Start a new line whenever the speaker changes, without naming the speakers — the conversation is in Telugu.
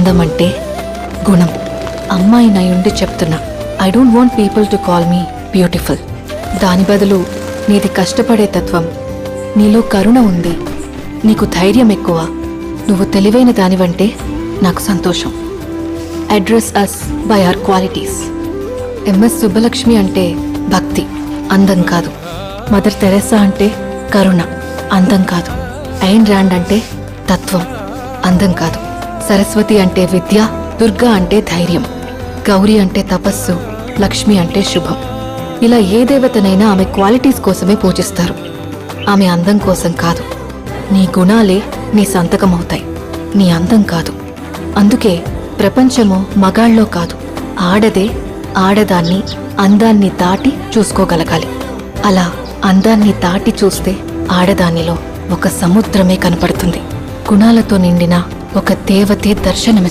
అందం అంటే గుణం. అమ్మాయి నయుండి చెప్తున్నా, I don't want people to call me beautiful. దాని బదులు నీది కష్టపడే తత్వం, నీలో కరుణ ఉంది, నీకు ధైర్యం ఎక్కువ, నువ్వు తెలివైన దానివంటే నాకు సంతోషం. Address us by our qualities. MS Subbalakshmi అంటే భక్తి, అందం కాదు. మదర్ తెరెసా అంటే కరుణ, అందం కాదు. ఐన్ ర్యాండ్ అంటే తత్వం, అందం కాదు. సరస్వతి అంటే విద్య, దుర్గా అంటే ధైర్యం, గౌరీ అంటే తపస్సు, లక్ష్మి అంటే శుభం. ఇలా ఏ దేవతనైనా ఆమె క్వాలిటీస్ కోసమే పూజిస్తారు, ఆమె అందం కోసం కాదు. నీ గుణాలే నీ సంతకం అవుతాయి, నీ అందం కాదు. అందుకే ప్రపంచము మగాళ్ళలో కాదు, ఆడదే ఆడదాన్ని అందాన్ని దాటి చూసుకోగలగాలి. అలా అందాన్ని దాటి చూస్తే ఆడదానిలో ఒక సముద్రమే కనపడుతుంది. గుణాలతో నిండిన ఒక దేవతే దర్శనమిస్తుంది.